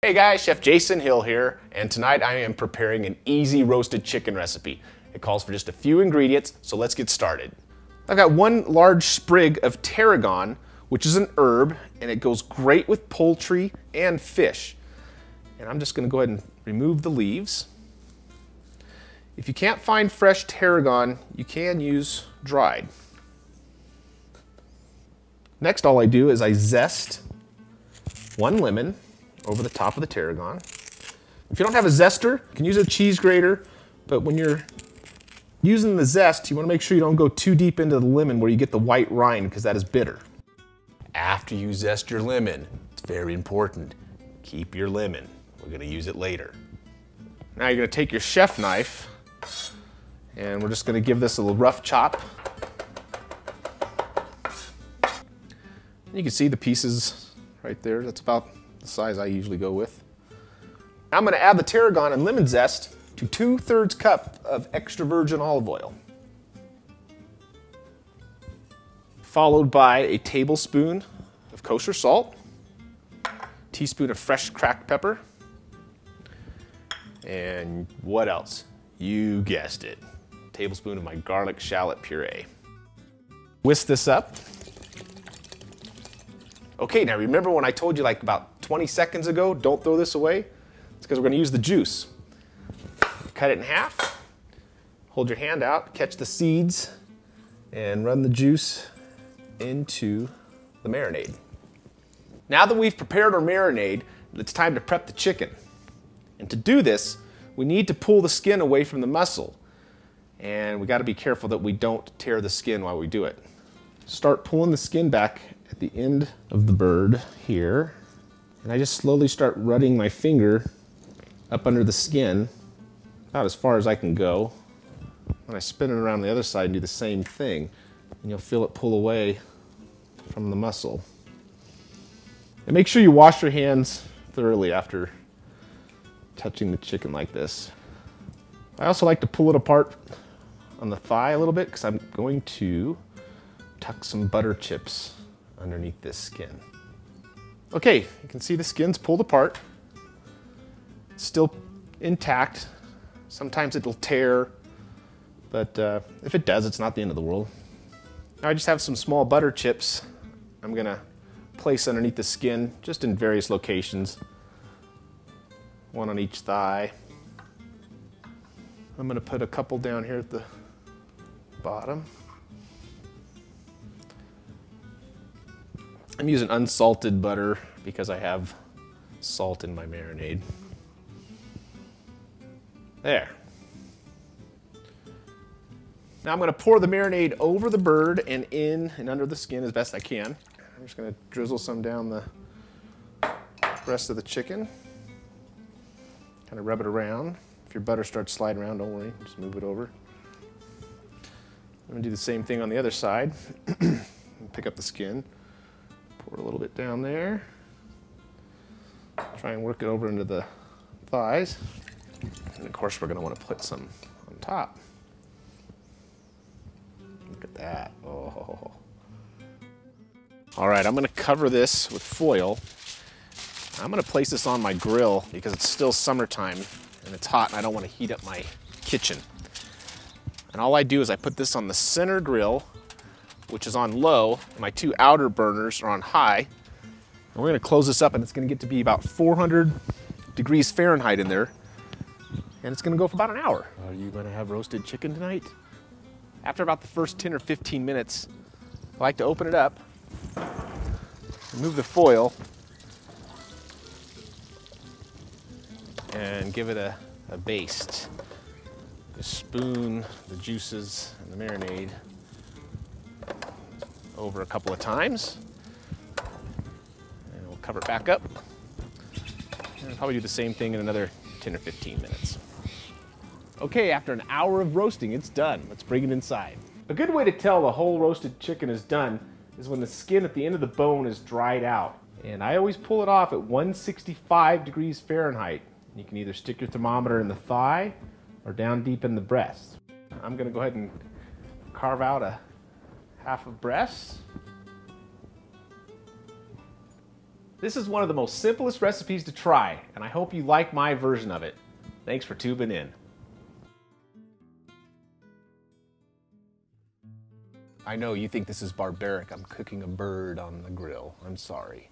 Hey guys, Chef Jason Hill here, and tonight I am preparing an easy roasted chicken recipe. It calls for just a few ingredients, so let's get started. I've got one large sprig of tarragon, which is an herb, and it goes great with poultry and fish. And I'm just gonna go ahead and remove the leaves. If you can't find fresh tarragon, you can use dried. Next, all I do is I zest one lemon over the top of the tarragon. If you don't have a zester, you can use a cheese grater, but when you're using the zest, you want to make sure you don't go too deep into the lemon where you get the white rind, because that is bitter. After you zest your lemon, it's very important, keep your lemon. We're going to use it later. Now you're going to take your chef knife, and we're just going to give this a little rough chop. You can see the pieces right there. That's about the size I usually go with. I'm going to add the tarragon and lemon zest to 2/3 cup of extra virgin olive oil, followed by a tablespoon of kosher salt, teaspoon of fresh cracked pepper, and what else? You guessed it, a tablespoon of my garlic shallot puree. Whisk this up. Okay, now remember when I told you like about 20 seconds ago, don't throw this away? It's because we're gonna use the juice. Cut it in half, hold your hand out, catch the seeds, and run the juice into the marinade. Now that we've prepared our marinade, it's time to prep the chicken. And to do this, we need to pull the skin away from the muscle. And we gotta be careful that we don't tear the skin while we do it. Start pulling the skin back at the end of the bird here, and I just slowly start running my finger up under the skin, about as far as I can go. When I spin it around the other side and do the same thing, and you'll feel it pull away from the muscle. And make sure you wash your hands thoroughly after touching the chicken like this. I also like to pull it apart on the thigh a little bit, because I'm going to tuck some butter chips underneath this skin. Okay, you can see the skin's pulled apart. It's still intact. Sometimes it'll tear, but if it does, it's not the end of the world. Now I just have some small butter chips I'm gonna place underneath the skin, just in various locations. One on each thigh. I'm gonna put a couple down here at the bottom. I'm using unsalted butter because I have salt in my marinade. There. Now I'm going to pour the marinade over the bird and in and under the skin as best I can. I'm just going to drizzle some down the rest of the chicken. Kind of rub it around. If your butter starts sliding around, don't worry, just move it over. I'm going to do the same thing on the other side. Pick up the skin. Pour a little bit down there. Try and work it over into the thighs. And of course we're going to want to put some on top. Look at that. Oh. All right, I'm going to cover this with foil. I'm going to place this on my grill because it's still summertime and it's hot and I don't want to heat up my kitchen. And all I do is I put this on the center grill, which is on low, and my two outer burners are on high. And we're gonna close this up, and it's gonna get to be about 400 degrees Fahrenheit in there, and it's gonna go for about an hour. Are you gonna have roasted chicken tonight? After about the first 10 or 15 minutes, I like to open it up, remove the foil, and give it a baste. Just spoon the juices and the marinade over a couple of times, and we'll cover it back up, and I'll probably do the same thing in another 10 or 15 minutes. Okay, after an hour of roasting, it's done. Let's bring it inside. A good way to tell the whole roasted chicken is done is when the skin at the end of the bone is dried out. And I always pull it off at 165 degrees Fahrenheit. You can either stick your thermometer in the thigh or down deep in the breast. I'm gonna go ahead and carve out a half of breast. This is one of the most simplest recipes to try, and I hope you like my version of it. Thanks for tuning in. I know you think this is barbaric. I'm cooking a bird on the grill. I'm sorry.